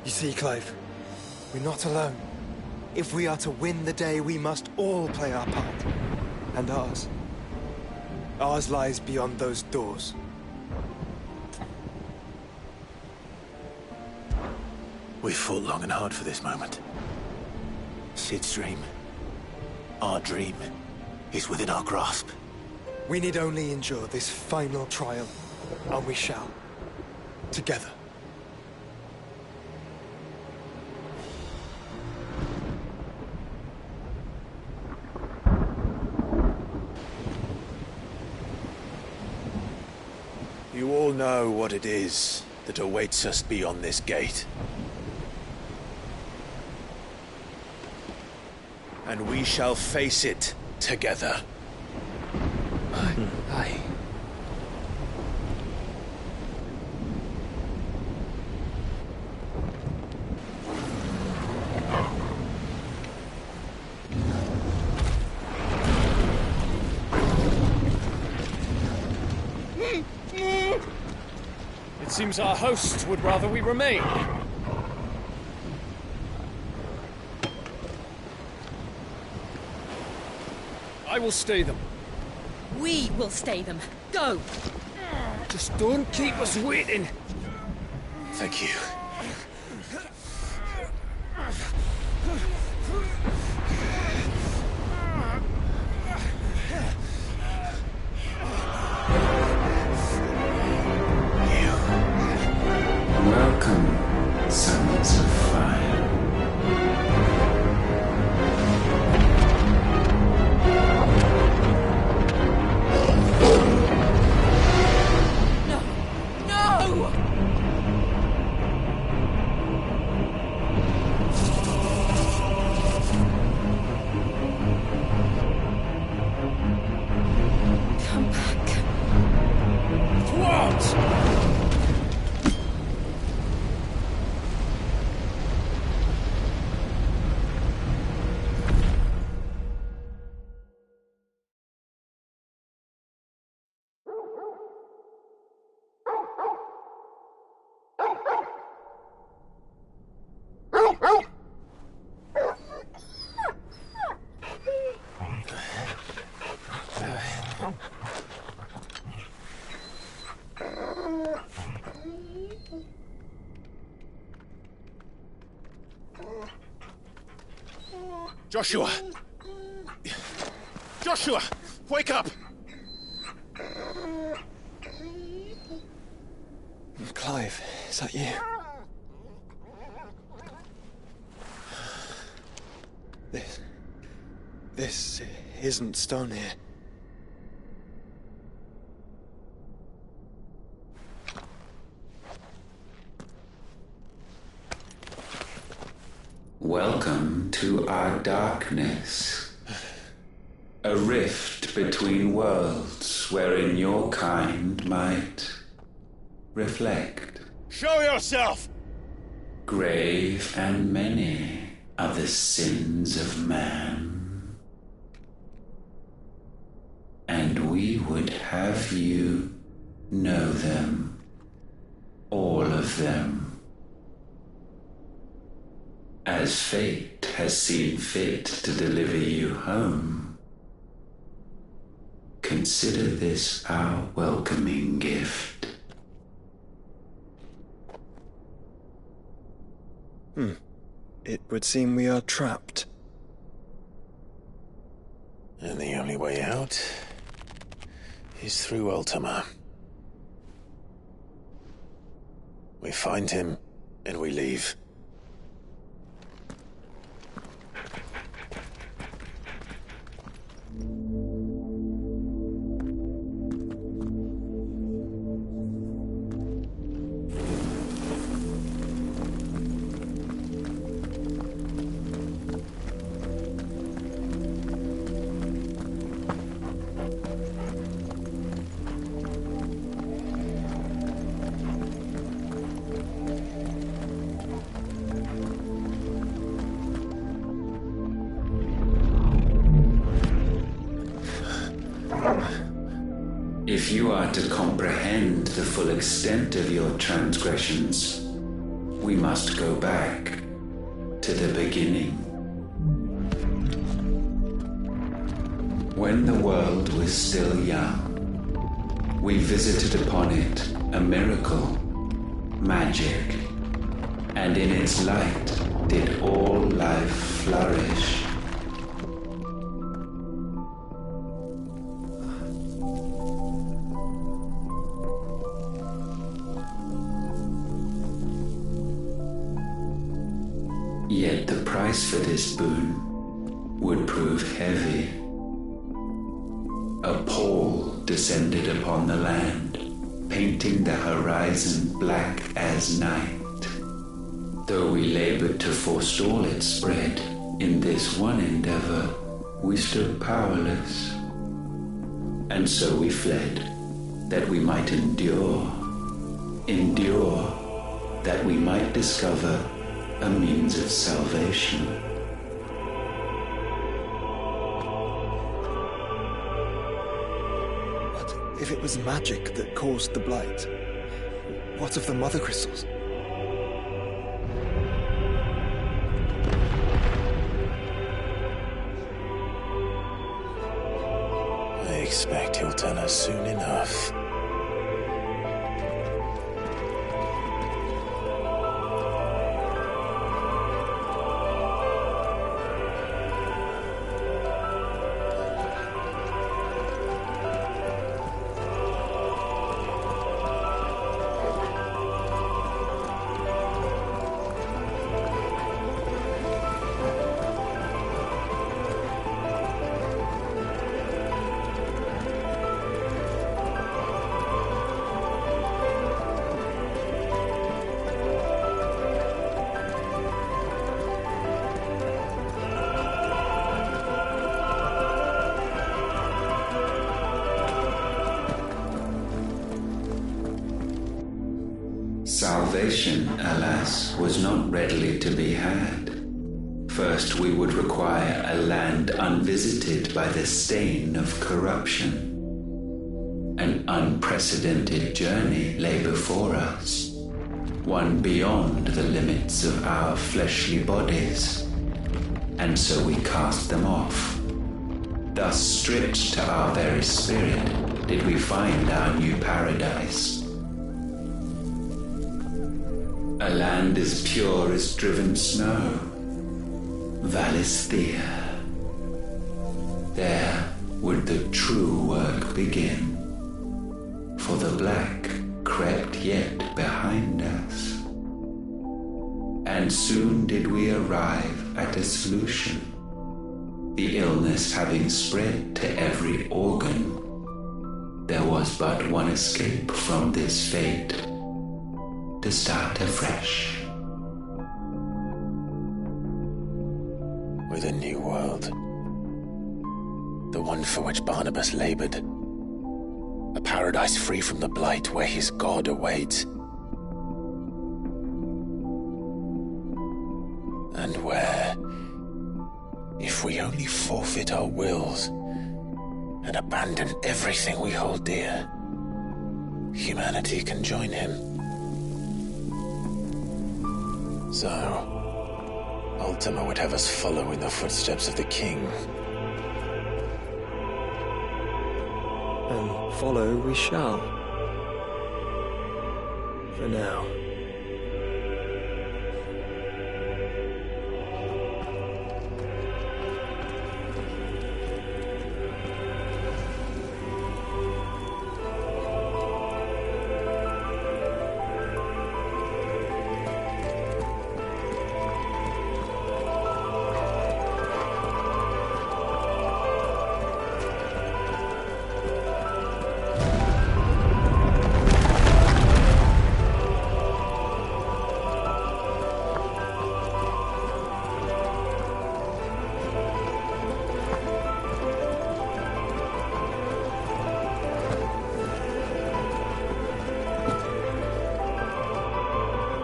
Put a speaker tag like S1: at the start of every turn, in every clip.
S1: You see, Clive, we're not alone. If we are to win the day, we must all play our part. And ours. Ours lies beyond those doors.
S2: We fought long and hard for this moment. Sid's dream, our dream, is within our grasp.
S1: We need only endure this final trial, and we shall. Together.
S2: You all know what it is that awaits us beyond this gate. And we shall face it together.
S1: Aye.
S3: It seems our hosts would rather we remain. I will stay them.
S4: We will stay them. Go!
S3: Just don't keep us waiting.
S2: Thank you.
S5: Welcome, sons of fire.
S4: No! No! Come back.
S3: What?
S2: Joshua! Joshua! Wake up!
S1: Clive, is that you? This isn't stone here.
S5: Welcome to our darkness. A rift between worlds wherein your kind might reflect.
S2: Show yourself!
S5: Grave and many are the sins of man. And we would have you know them. All of them. As fate has seen fit to deliver you home, consider this our welcoming gift.
S1: It would seem we are trapped.
S2: And the only way out is through ULTIMA. We find him, and we leave.
S5: If you are to comprehend the full extent of your transgressions, we must go back to the beginning. When the world was still young, we visited upon it a miracle, magic, and in its light did all life flourish. Yet the price for this boon would prove heavy. A pall descended upon the land, painting the horizon black as night. Though we labored to forestall its spread, in this one endeavor we stood powerless. And so we fled, that we might endure, that we might discover a means of salvation.
S1: But if it was magic that caused the blight, what of the mother crystals?
S2: I expect he'll tell us soon enough.
S5: Salvation, alas, was not readily to be had. First, we would require a land unvisited by the stain of corruption. An unprecedented journey lay before us, one beyond the limits of our fleshly bodies. And so we cast them off. Thus, stripped to our very spirit, did we find our new paradise. A land as pure as driven snow, Valisthea. There would the true work begin, for the black crept yet behind us. And soon did we arrive at a solution, the illness having spread to every organ. There was but one escape from this fate, to start afresh.
S2: With a new world. The one for which Barnabas labored. A paradise free from the blight where his God awaits. And where, if we only forfeit our wills and abandon everything we hold dear, humanity can join him. So, Ultima would have us follow in the footsteps of the king.
S1: And follow we shall. For now.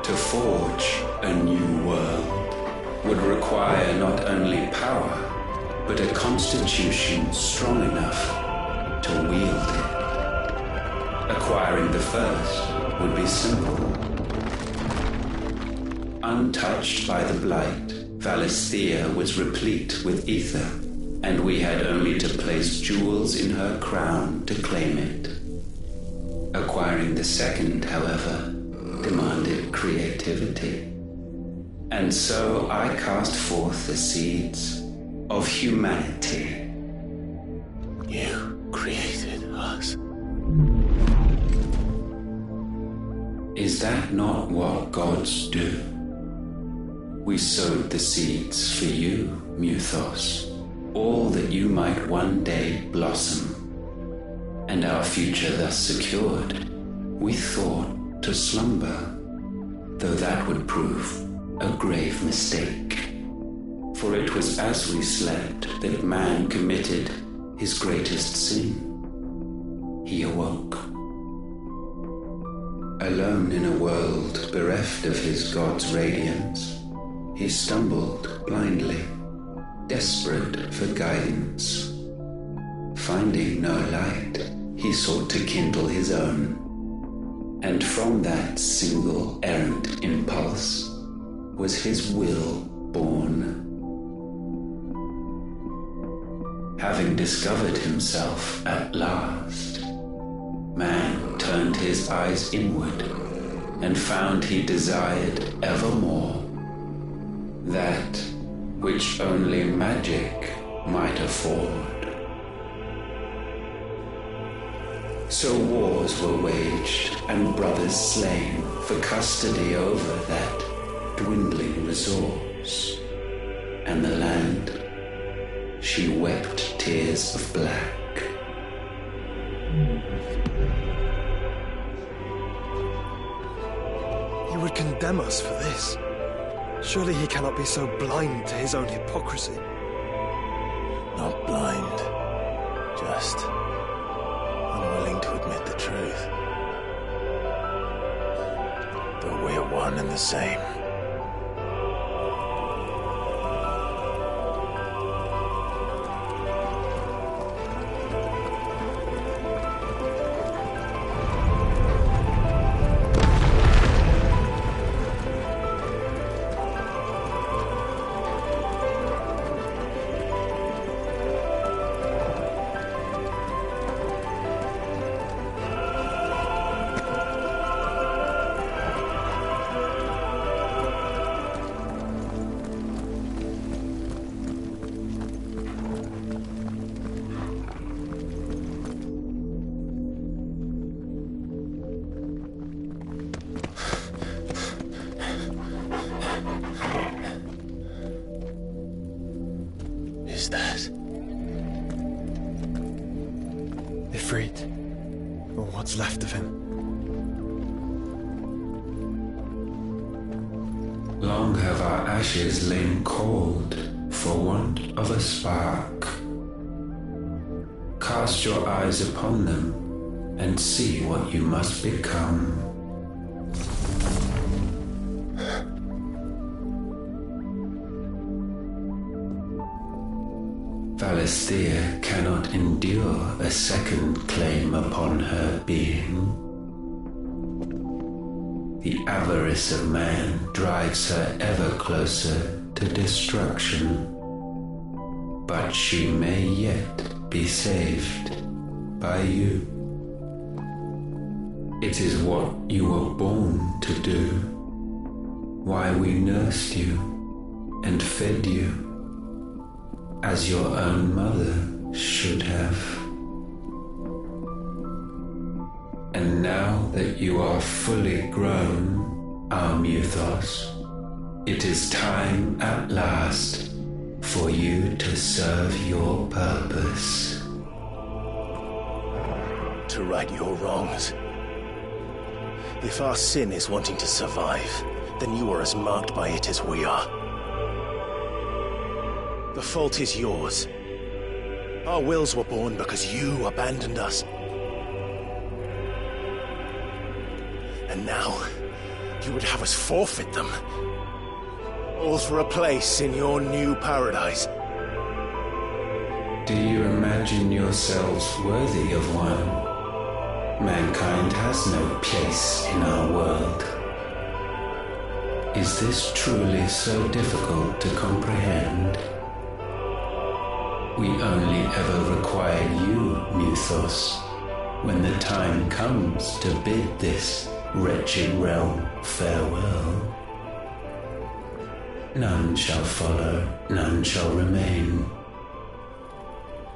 S5: To forge a new world would require not only power, but a constitution strong enough to wield it. Acquiring the first would be simple. Untouched by the blight, Valisthea was replete with ether, and we had only to place jewels in her crown to claim it. Acquiring the second, however, demanded creativity. And so I cast forth the seeds of humanity.
S2: You created us.
S5: Is that not what gods do? We sowed the seeds for you, Muthos, all that you might one day blossom. And our future thus secured, we thought to slumber, though that would prove a grave mistake. For it was as we slept that man committed his greatest sin. He awoke. Alone in a world bereft of his god's radiance, he stumbled blindly, desperate for guidance. Finding no light, he sought to kindle his own, and from that single errant impulse was his will born. Having discovered himself at last, man turned his eyes inward and found he desired evermore that which only magic might afford. So wars were waged and brothers slain for custody over that dwindling resource, and the land, she wept tears of black.
S1: He would condemn us for this. Surely he cannot be so blind to his own hypocrisy.
S2: Not blind, just unwilling to admit the truth. But we're one and the same.
S1: Ifrit, or what's left of him.
S5: Long have our ashes lain cold for want of a spark. Cast your eyes upon them and see what you must become. Valisthea cannot endure a second claim upon her being. The avarice of man drives her ever closer to destruction, but she may yet be saved by you. It is what you were born to do, why we nursed you and fed you, as your own mother should have. And now that you are fully grown, our Muthos, it is time at last for you to serve your purpose.
S2: To right your wrongs. If our sin is wanting to survive, then you are as marked by it as we are. The fault is yours. Our wills were born because you abandoned us. And now, you would have us forfeit them. All for a place in your new paradise.
S5: Do you imagine yourselves worthy of one? Mankind has no place in our world. Is this truly so difficult to comprehend? We only ever require you, Muthos, when the time comes to bid this wretched realm farewell. None shall follow, none shall remain.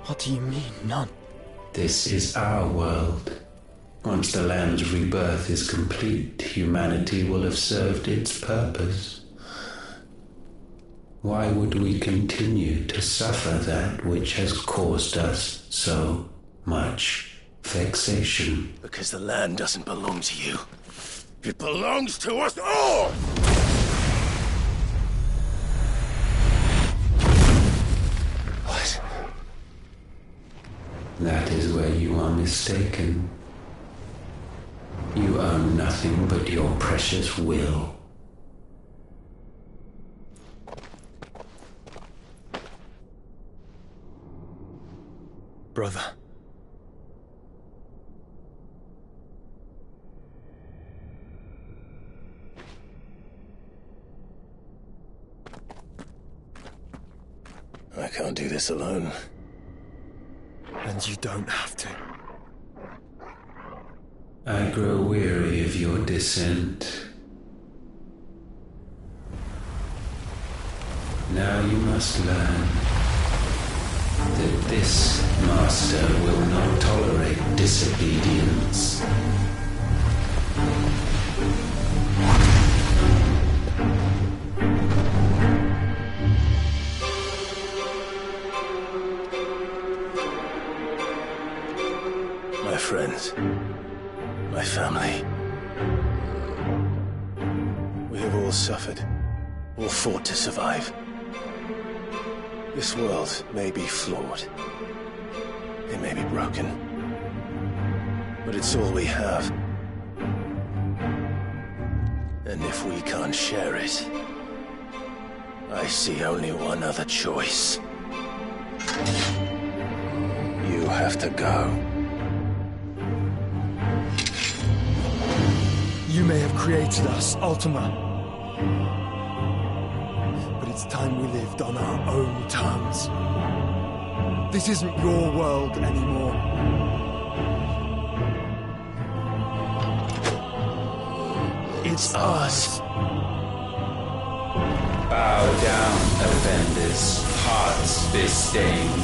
S1: What do you mean, none?
S5: This is our world. Once the land's rebirth is complete, humanity will have served its purpose. Why would we continue to suffer that which has caused us so much vexation?
S2: Because the land doesn't belong to you. It belongs to us all! What?
S5: That is where you are mistaken. You own nothing but your precious will.
S1: Brother.
S2: I can't do this alone.
S1: And you don't have to.
S5: I grow weary of your dissent. Now you must learn that this master will not tolerate disobedience.
S2: My friends, my family. We have all suffered, all fought to survive. This world may be flawed. It may be broken. But it's all we have. And if we can't share it, I see only one other choice. You have to go.
S1: You may have created us, ULTIMA. But it's time we lived on our own terms. This isn't your world anymore. It's ours.
S5: Bow down, offenders, hearts disdained.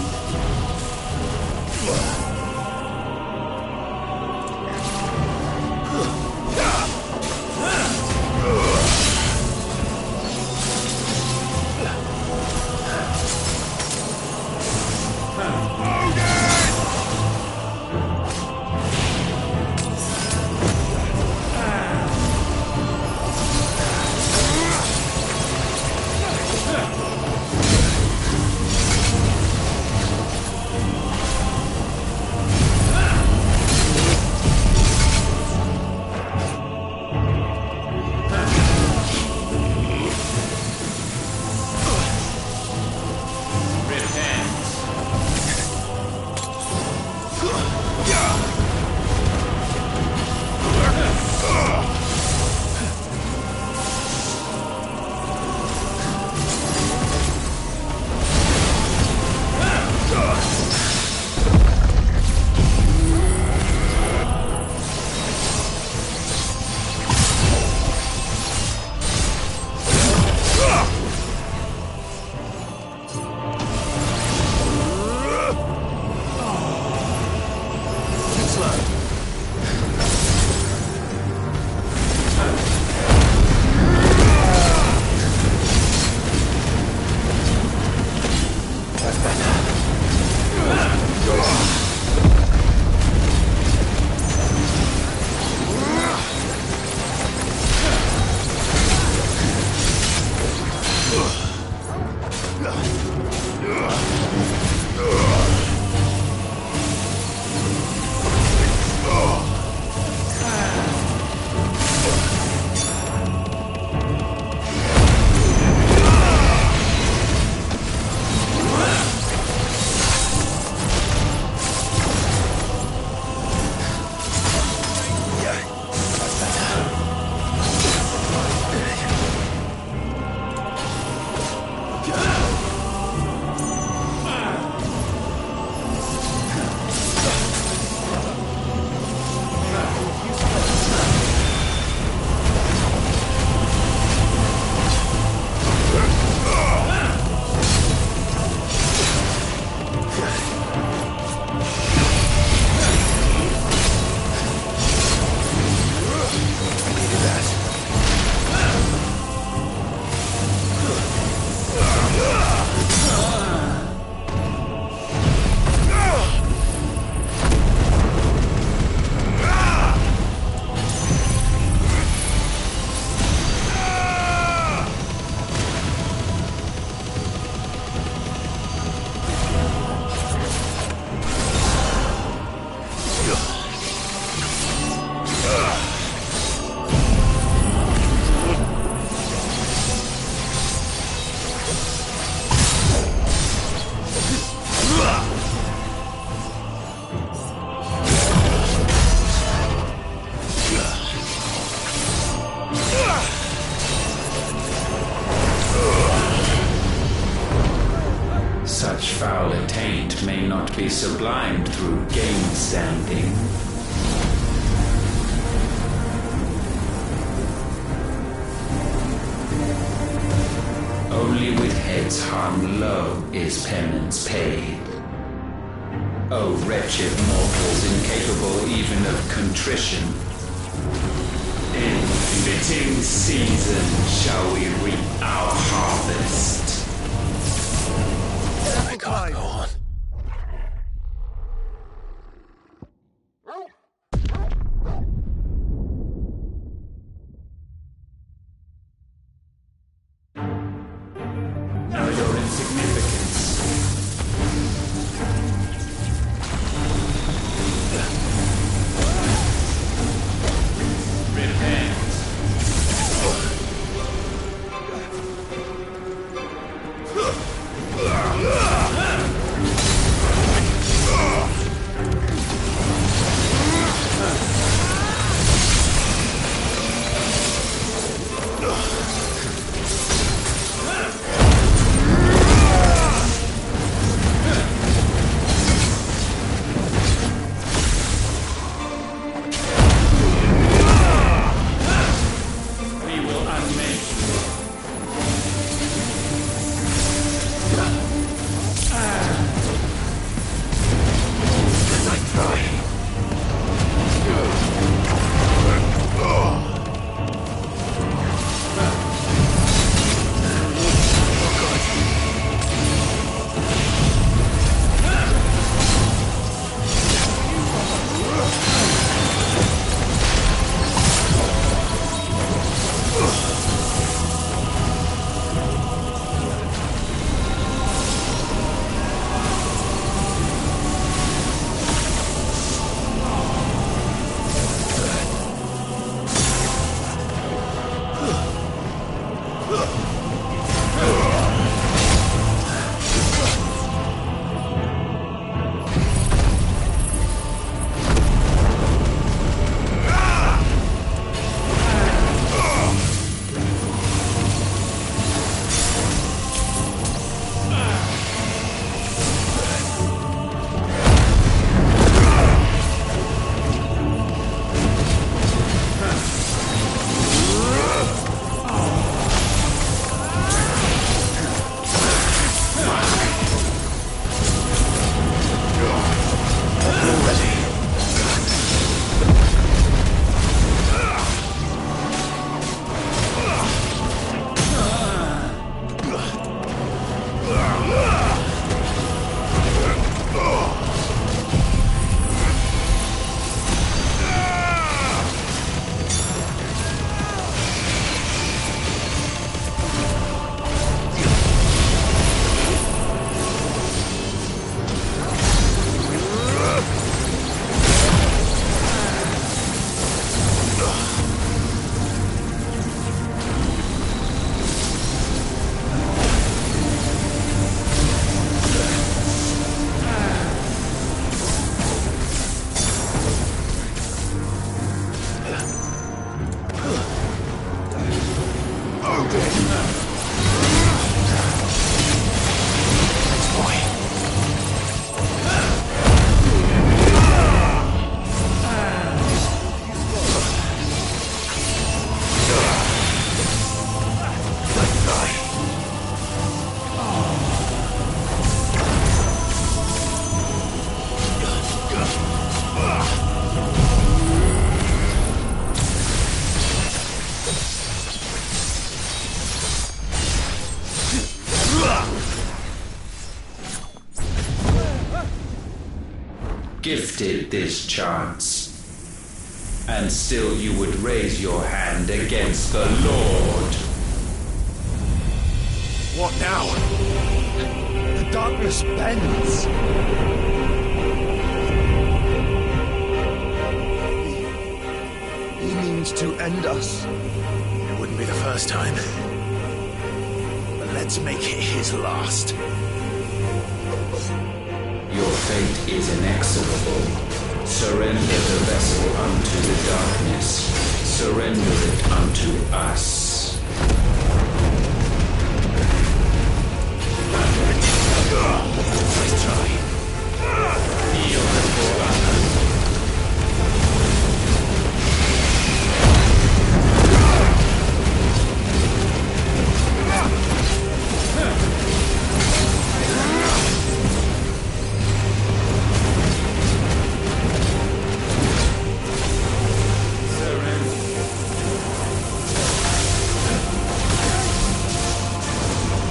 S5: Such foul attaint may not be sublimed through game-standing. Only with heads hung low is penance paid. O wretched mortals incapable even of contrition, in fitting season shall we reap our harvest.
S2: I can't go on.
S5: Know your insignificance. Repent. gifted this chance. And still you would raise your hand against the Lord.
S1: What now? The darkness bends. He means to end us.
S2: It wouldn't be the first time. But let's make it his last.
S5: Your fate is inexorable. Surrender the vessel unto the darkness. Surrender it unto us.
S2: Let's try.
S5: Yield before honor.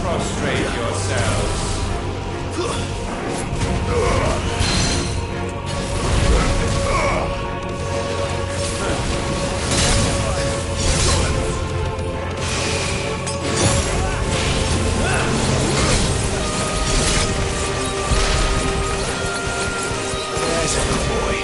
S5: Prostrate yourselves.
S2: There's a good boy.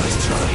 S2: Let's try.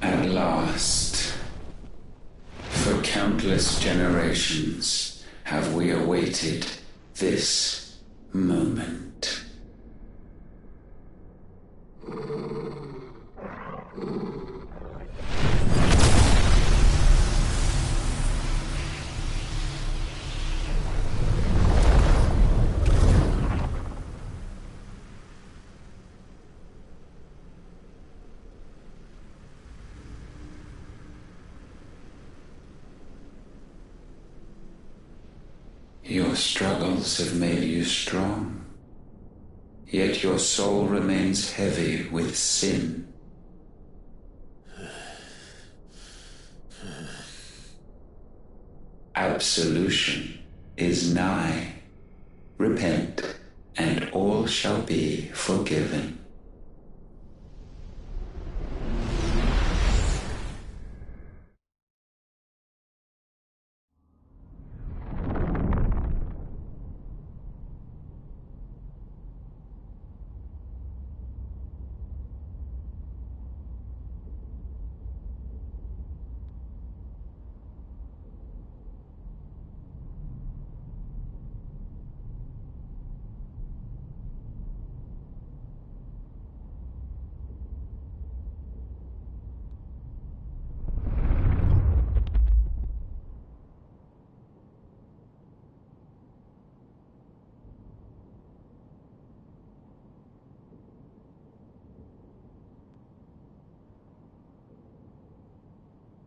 S5: At last, for countless generations, have we awaited this moment. Your struggles have made you strong, yet your soul remains heavy with sin. Absolution is nigh. Repent, and all shall be forgiven.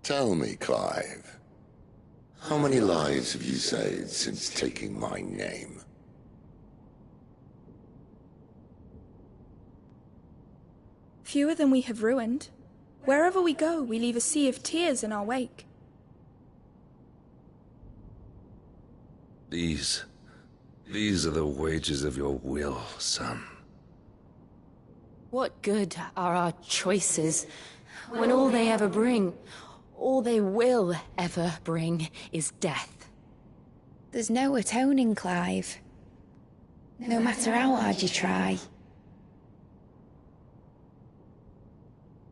S6: Tell me, Clive, how many lives have you saved since taking my name?
S7: Fewer than we have ruined. Wherever we go, we leave a sea of tears in our wake.
S8: These are the wages of your will, son.
S4: What good are our choices when all they ever bring, all they will ever bring, is death?
S9: There's no atoning, Clive. No matter how hard you try.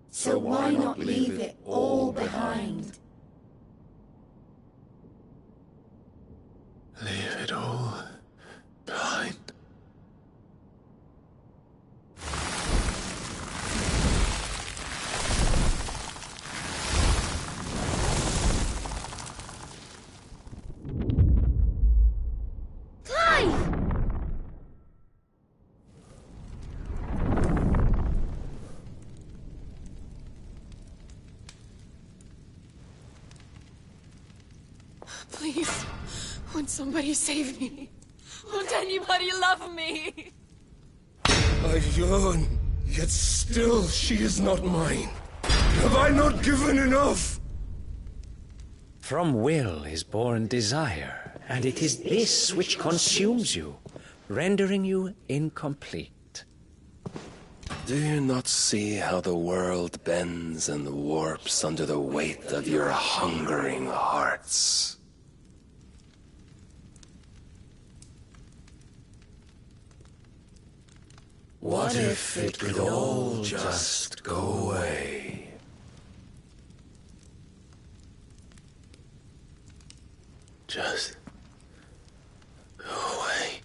S9: So why not leave it all behind?
S2: Leave it all behind.
S4: Please, won't somebody save me? Won't anybody love me?
S3: I yearn, yet still she is not mine. Have I not given enough?
S10: From will is born desire, and it is this which consumes you, rendering you incomplete.
S8: Do you not see how the world bends and warps under the weight of your hungering hearts? What if it could all just go away? Just go away.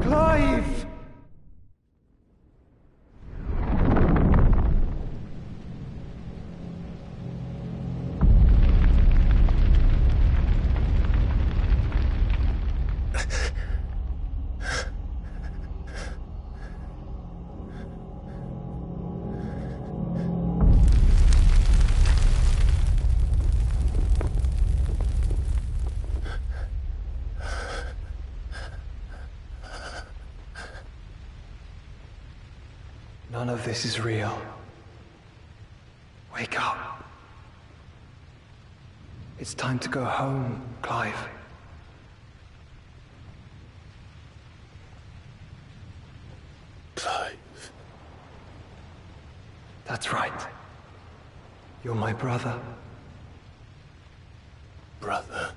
S1: Clive! None of this is real. Wake up. It's time to go home, Clive.
S8: Clive.
S1: That's right. You're my brother.
S8: Brother.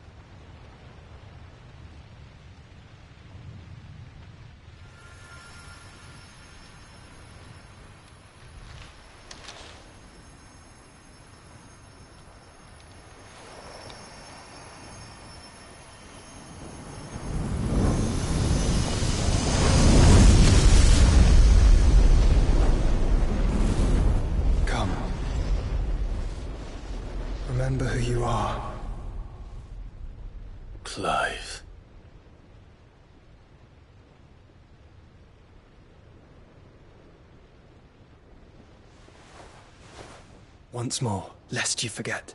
S1: Remember who you are.
S8: Clive.
S1: Once more, lest you forget.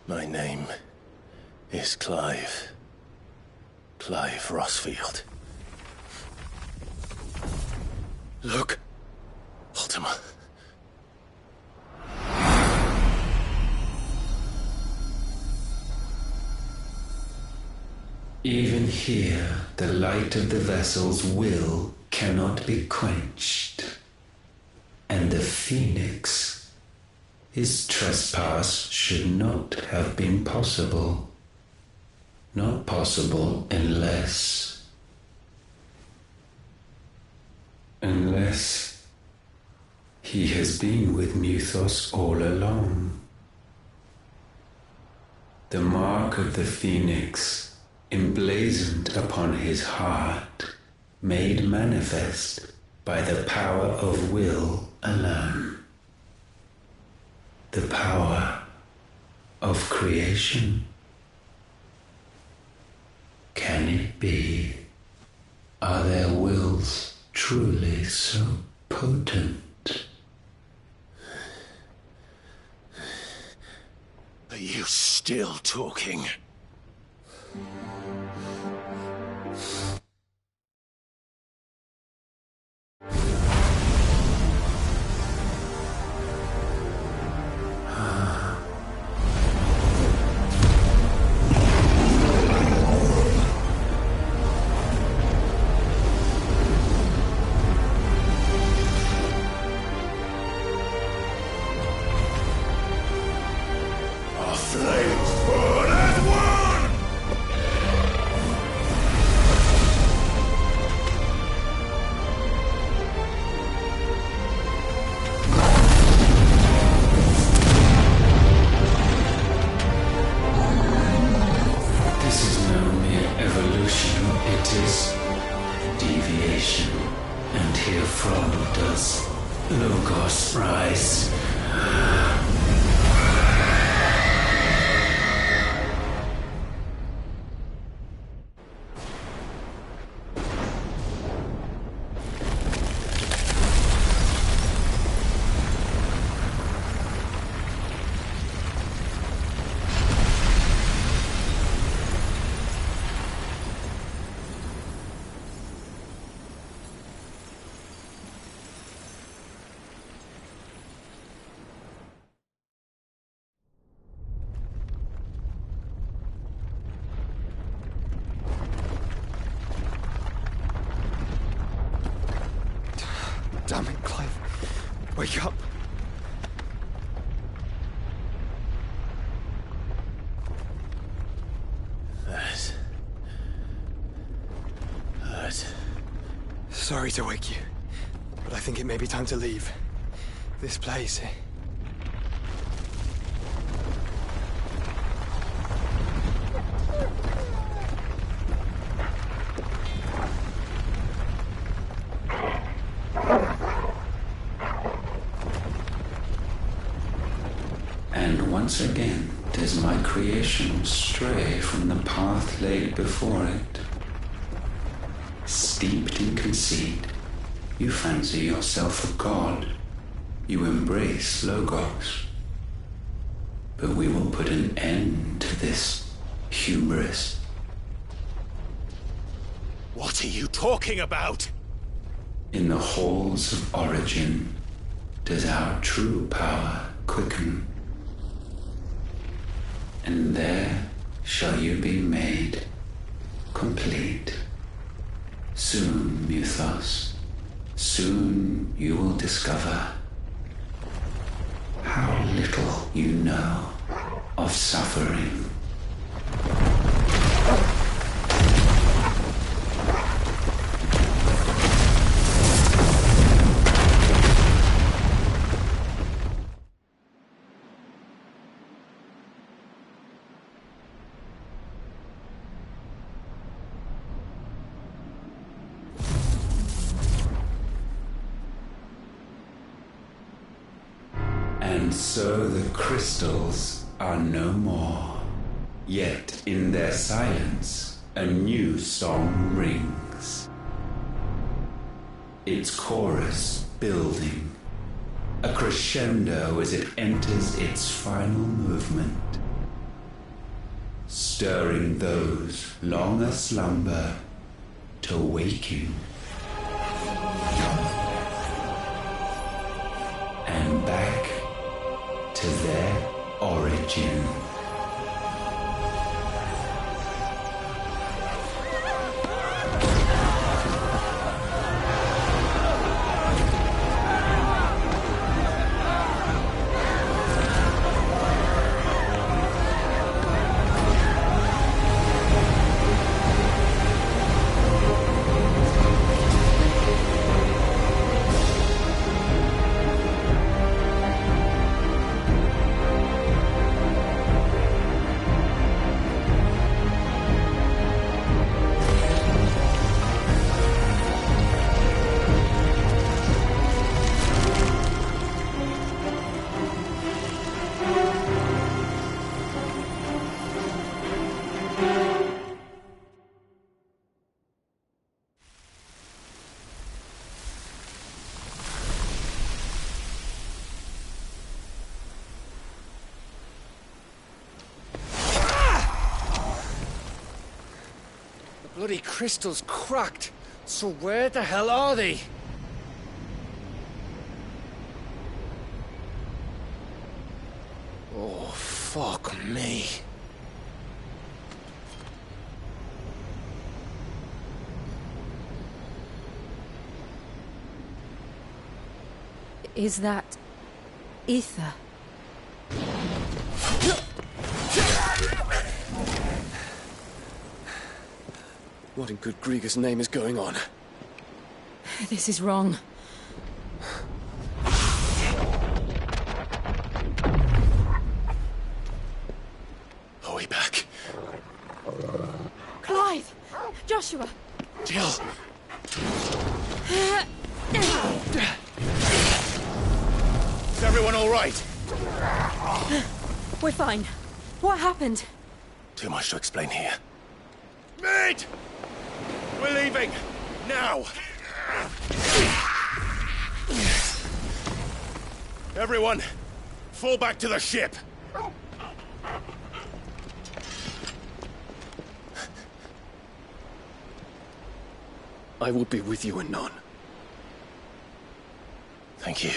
S8: My name is Clive. Clive Rosfield. Look, Ultima.
S5: Even here, the light of the vessel's will cannot be quenched. And the Phoenix, his trespass should not have been possible. Not possible unless he has been with Muthos all along. The mark of the Phoenix, emblazoned upon his heart, made manifest by the power of will alone. The power of creation. Can it be? Are their wills truly so potent?
S8: Are you still talking?
S1: Damn it, Clive. Wake up.
S8: That hurt.
S1: Sorry to wake you, but I think it may be time to leave. This place.
S5: Once again does my creation stray from the path laid before it. Steeped in conceit, you fancy yourself a god. You embrace Logos. But we will put an end to this hubris.
S8: What are you talking about?
S5: In the halls of origin does our true power quicken. And there shall you be made complete. Soon, Muthos, soon you will discover how little you know of suffering. And so the crystals are no more. Yet in their silence, a new song rings. its chorus building, a crescendo as it enters its final movement, stirring those long aslumber to waking and back to their origin.
S10: Bloody crystal's cracked. So where the hell are they? Oh, fuck me.
S4: Is that ether?
S8: What in good Grieger's name is going on?
S4: This is wrong.
S8: Are we back?
S4: Clive! Joshua!
S8: Jill!
S3: Is everyone all right?
S4: We're fine. What happened?
S8: Too much to explain here.
S3: Mate! We're leaving! Now! Everyone, fall back to the ship!
S8: I will be with you anon.
S2: Thank you.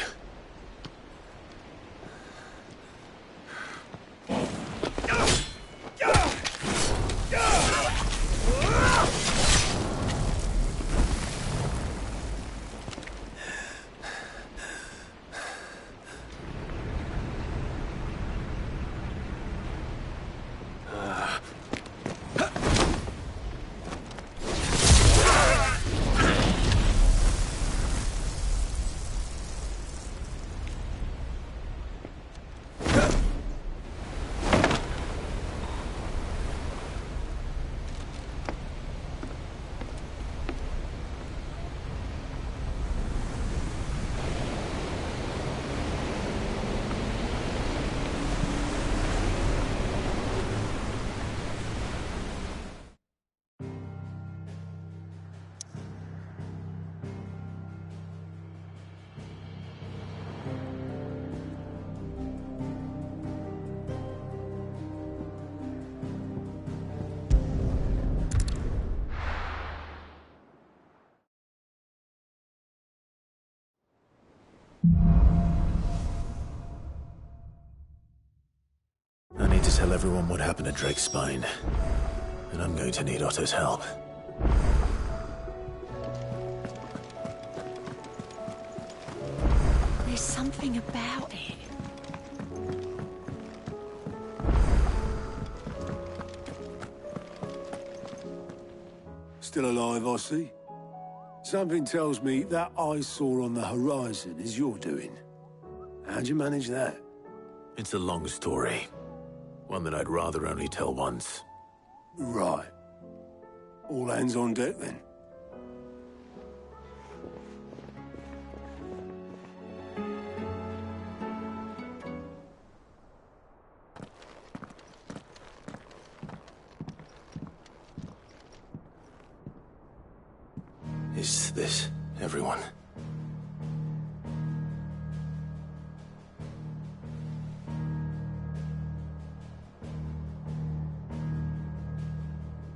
S2: I need to tell everyone what happened at Drake's Spine. And I'm going to need Otto's help.
S4: There's something about it.
S11: Still alive, I see. Something tells me that eyesore on the horizon is your doing. How'd you manage that?
S2: It's a long story. One that I'd rather only tell once.
S11: Right. All hands on deck, then.
S2: Is this everyone?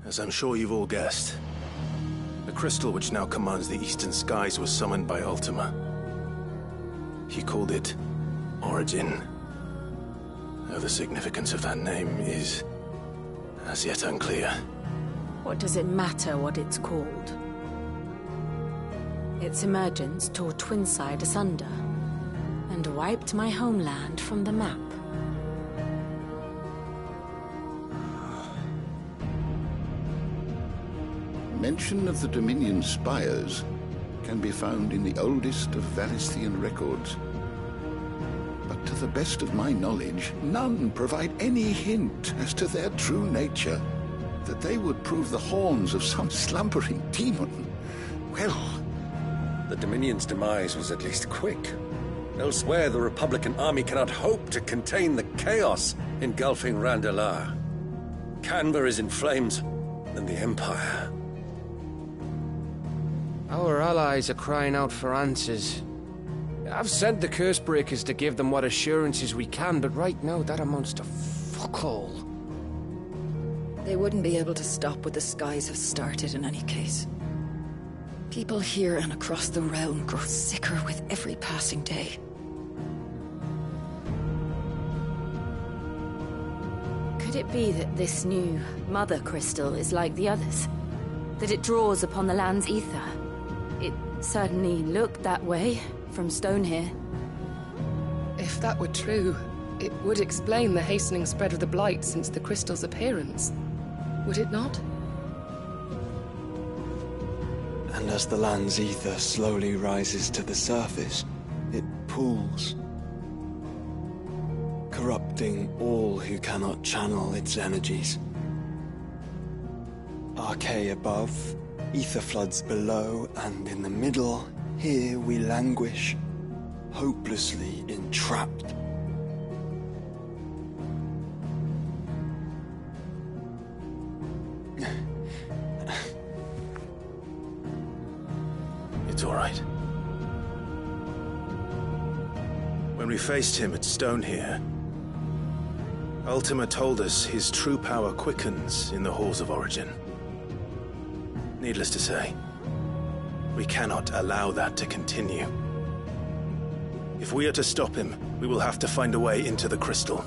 S12: As I'm sure you've all guessed, the crystal which now commands the eastern skies was summoned by ULTIMA. He called it Origin. Though the significance of that name is as yet unclear.
S4: What does it matter what it's called? Its emergence tore Twinside asunder and wiped my homeland from the map.
S13: Mention of the Dominion spires can be found in the oldest of Valisthean records. But to the best of my knowledge, none provide any hint as to their true nature. That they would prove the horns of some slumbering demon. Well,
S8: the Dominion's demise was at least quick. Elsewhere, the Republican army cannot hope to contain the chaos engulfing Randalar. Canberra is in flames, and the Empire.
S14: Our allies are crying out for answers. I've sent the Cursebreakers to give them what assurances we can, but right now that amounts to fuck all.
S15: They wouldn't be able to stop what the skies have started in any case. People here and across the realm grow sicker with every passing day.
S4: Could it be that this new Mother Crystal is like the others? That it draws upon the land's ether? It certainly looked that way from stone here.
S16: If that were true, it would explain the hastening spread of the Blight since the crystal's appearance. Would it not?
S1: And as the land's ether slowly rises to the surface, it pools, corrupting all who cannot channel its energies. Archay above, ether floods below, and in the middle, here we languish, hopelessly entrapped.
S12: It's all right. When we faced him at Stone here, ULTIMA told us his true power quickens in the halls of Origin. Needless to say, we cannot allow that to continue. If we are to stop him, we will have to find a way into the crystal.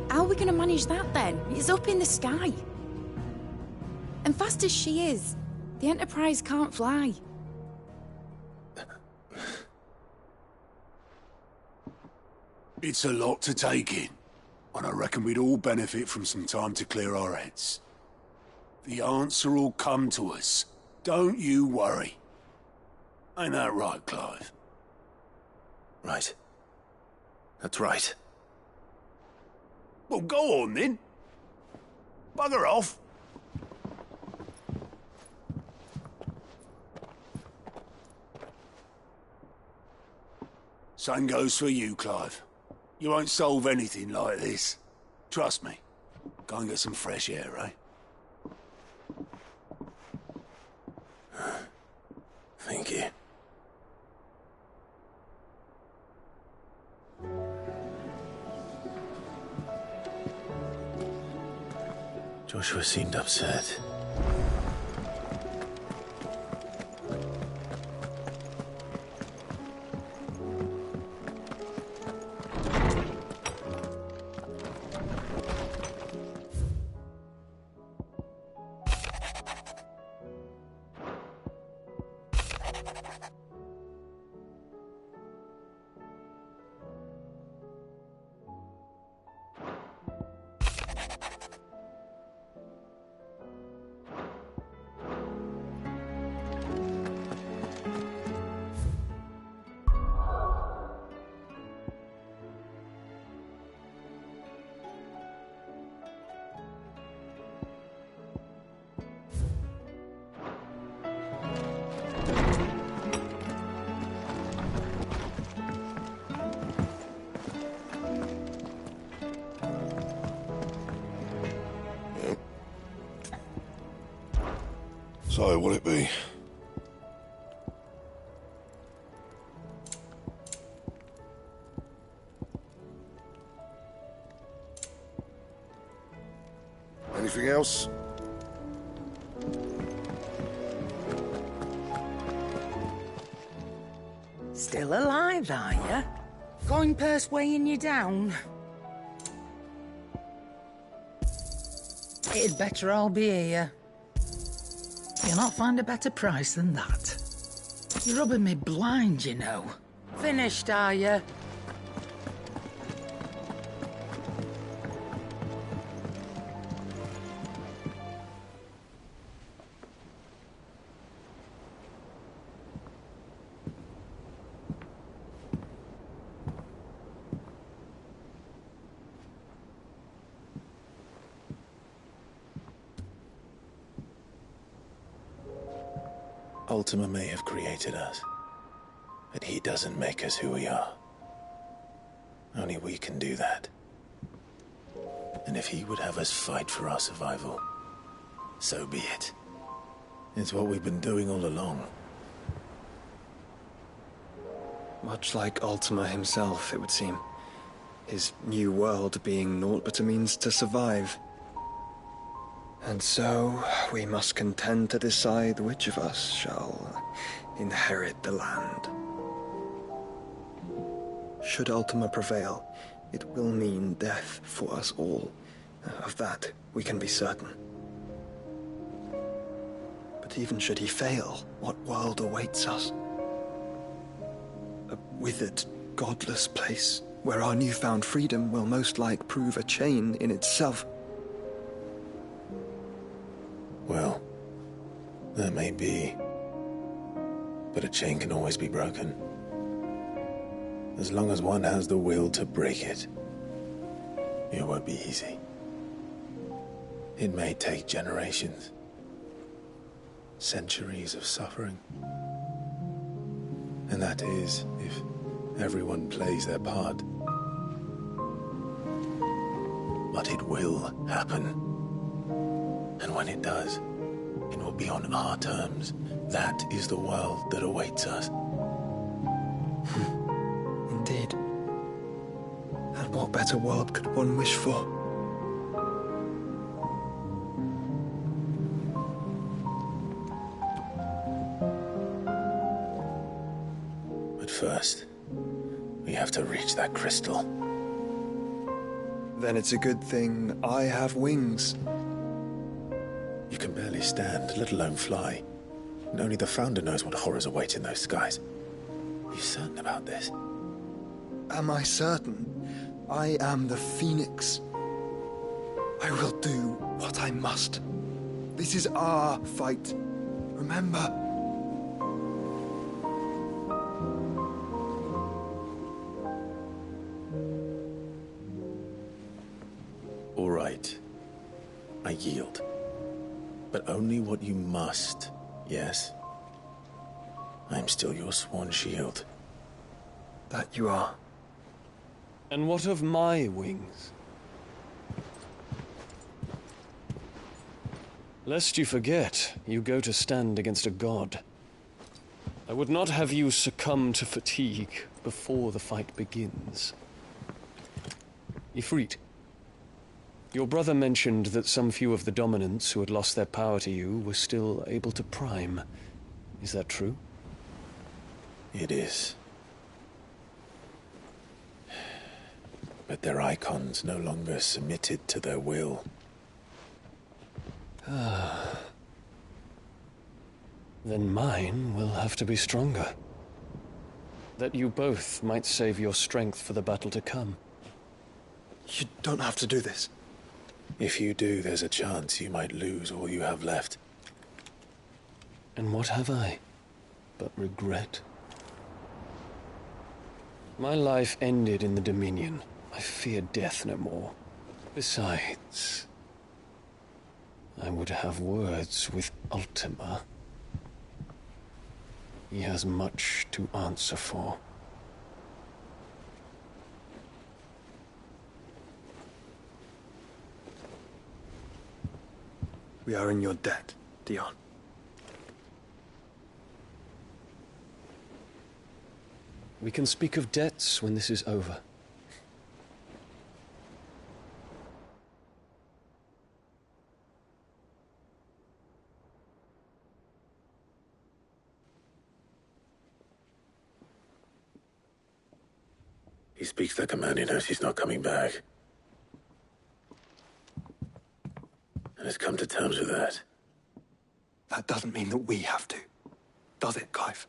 S7: How are we going to manage that then? It's up in the sky. And fast as she is, the Enterprise can't fly.
S11: It's a lot to take in, and I reckon we'd all benefit from some time to clear our heads. The answer will come to us. Don't you worry. Ain't that right, Clive?
S12: Right. That's right.
S11: Well, go on then. Bugger off. Same goes for you, Clive. You won't solve anything like this. Trust me. Go and get some fresh air, eh?
S12: Thank you. Joshua seemed upset.
S6: So, what'll it be?
S17: Anything else? Still alive, are you? Coin purse weighing you down? It'd better all be here. You'll not find a better price than that. You're rubbing me blind, you know. Finished, are you?
S2: Ultima may have created us, but he doesn't make us who we are. Only we can do that. And if he would have us fight for our survival, so be it. It's what we've been doing all along.
S18: Much like Ultima himself, it would seem. His new world being naught but a means to survive. And so, we must contend to decide which of us shall inherit the land. Should Ultima prevail, it will mean death for us all. Of that, we can be certain. But even should he fail, what world awaits us? A withered, godless place, where our newfound freedom will most like prove a chain in itself.
S2: Well, that may be. But a chain can always be broken. As long as one has the will to break it. It won't be easy. It may take generations. Centuries of suffering. And that is, if everyone plays their part. But it will happen. And when it does, it will be on our terms. That is the world that awaits us.
S18: Indeed. And what better world could one wish for?
S2: But first, we have to reach that crystal.
S18: Then it's a good thing I have wings.
S2: You can barely stand, let alone fly. And only the Founder knows what horrors await in those skies. Are you certain about this?
S18: Am I certain? I am the Phoenix. I will do what I must. This is our fight. Remember?
S2: All right. I yield. But only what you must, yes? I am still your sworn shield.
S18: That you are.
S14: And what of my wings? Lest you forget, you go to stand against a god. I would not have you succumb to fatigue before the fight begins. Ifrit, your brother mentioned that some few of the dominants who had lost their power to you were still able to prime. Is that true?
S2: It is. But their Eikons no longer submitted to their will.
S14: Then mine will have to be stronger. That you both might save your strength for the battle to come.
S18: You don't have to do this.
S2: If you do, there's a chance you might lose all you have left.
S14: And what have I but regret? My life ended in the Dominion. I fear death no more. Besides, I would have words with Ultima. He has much to answer for.
S18: We are in your debt, Dion.
S14: We can speak of debts when this is over.
S2: speaks like a man who knows he's not coming back. And has come to terms with that.
S18: That doesn't mean that we have to, does it, Clive?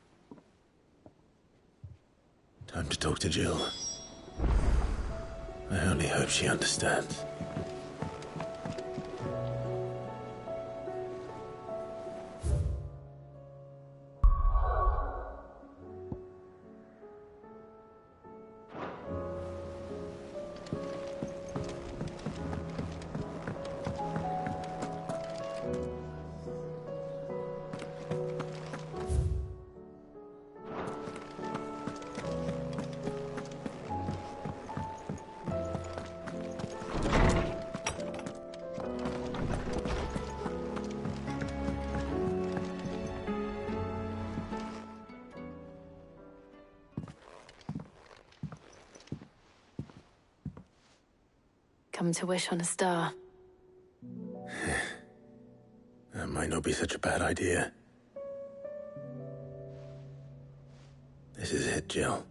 S2: Time to talk to Jill. I only hope she understands.
S4: Come to wish on a star.
S2: That might not be such a bad idea. This is it, Jill.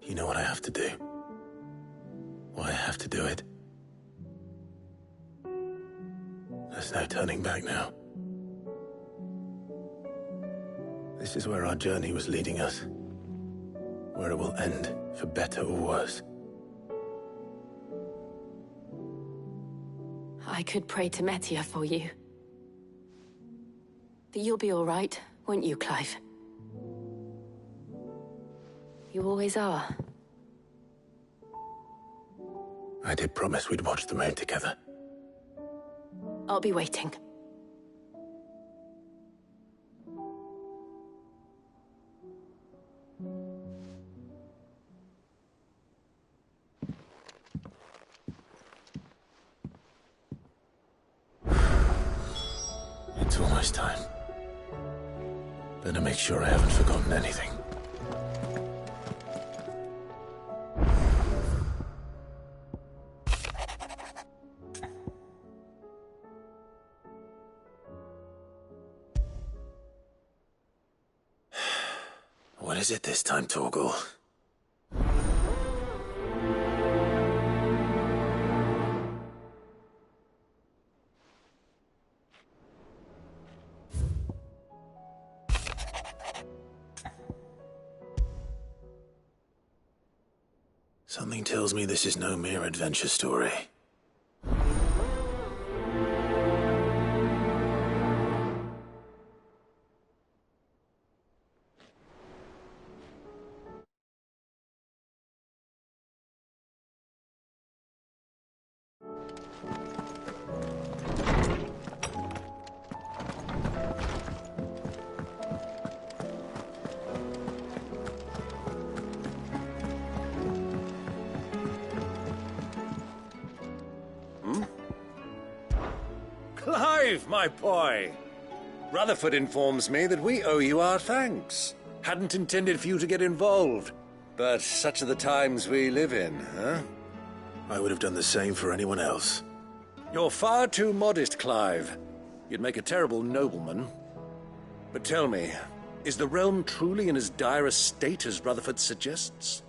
S2: You know what I have to do. Why I have to do it. There's no turning back now. This is where our journey was leading us. Where it will end, for better or worse.
S4: I could pray to Metia for you. But you'll be all right, won't you, Clive? You always are.
S2: I did promise we'd watch the moon together.
S4: I'll be waiting.
S2: It's almost time. Better make sure I haven't forgotten anything. What is it this time, Torgal? Something tells me this is no mere adventure story.
S8: Clive, my boy! Rutherford informs me that we owe you our thanks. Hadn't intended for you to get involved, but such are the times we live in, huh?
S2: I would have done the same for anyone else.
S8: You're far too modest, Clive. You'd make a terrible nobleman. But tell me, is the realm truly in as dire a state as Rutherford suggests?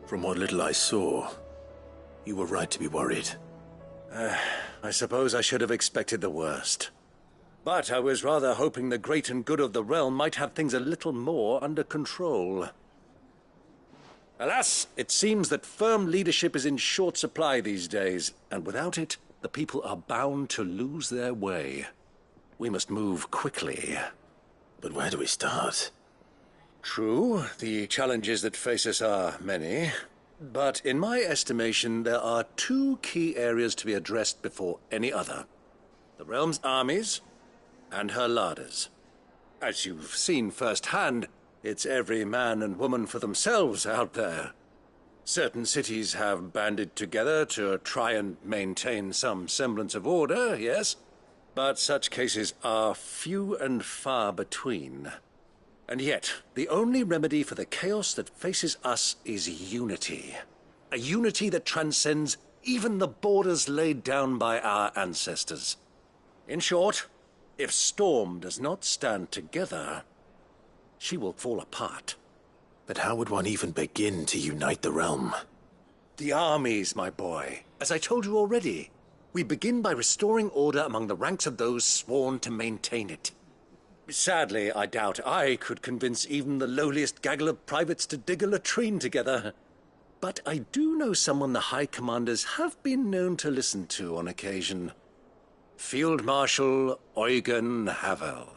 S2: From what little I saw, you were right to be worried.
S8: I suppose I should have expected the worst. But I was rather hoping the great and good of the realm might have things a little more under control. Alas, it seems that firm leadership is in short supply these days, and without it, the people are bound to lose their way. We must move quickly.
S2: But where do we start?
S8: True, the challenges that face us are many. But in my estimation, there are two key areas to be addressed before any other. The realm's armies and her larders. As you've seen firsthand, it's every man and woman for themselves out there. Certain cities have banded together to try and maintain some semblance of order, yes, but such cases are few and far between. And yet, the only remedy for the chaos that faces us is unity. A unity that transcends even the borders laid down by our ancestors. In short, if Storm does not stand together, she will fall apart.
S12: But how would one even begin to unite the realm?
S8: The armies, my boy. As I told you already, we begin by restoring order among the ranks of those sworn to maintain it. Sadly, I doubt I could convince even the lowliest gaggle of privates to dig a latrine together. But I do know someone the High Commanders have been known to listen to on occasion. Field Marshal Eugen Havel.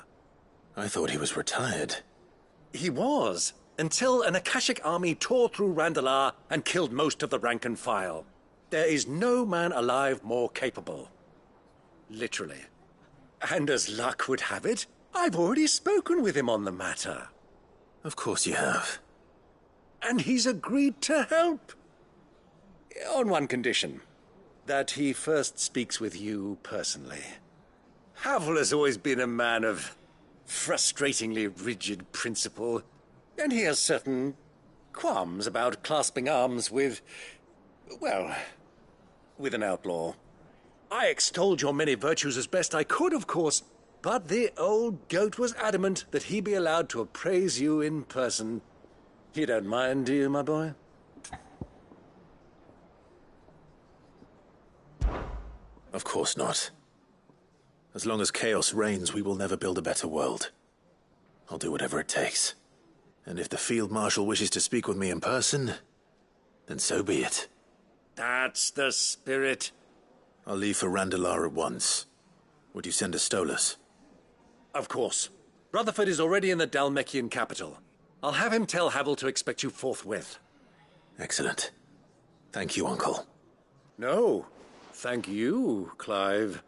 S12: I thought he was retired.
S8: He was, until an Akashic army tore through Randalar and killed most of the rank and file. There is no man alive more capable. Literally. And as luck would have it, I've already spoken with him on the matter.
S12: Of course you have.
S8: And he's agreed to help. On one condition. That he first speaks with you personally. Havel has always been a man of frustratingly rigid principle, and he has certain qualms about clasping arms with, well, with an outlaw. I extolled your many virtues as best I could, of course, but the old goat was adamant that he be allowed to appraise you in person. You don't mind, do you, my boy?
S12: Of course not. As long as chaos reigns, we will never build a better world. I'll do whatever it takes. And if the Field Marshal wishes to speak with me in person, then so be it.
S8: That's the spirit.
S12: I'll leave for Randalar at once. Would you send a Stolas?
S8: Of course. Rutherford is already in the Dalmekian capital. I'll have him tell Havel to expect you forthwith.
S12: Excellent. Thank you, Uncle.
S8: No. Thank you, Clive.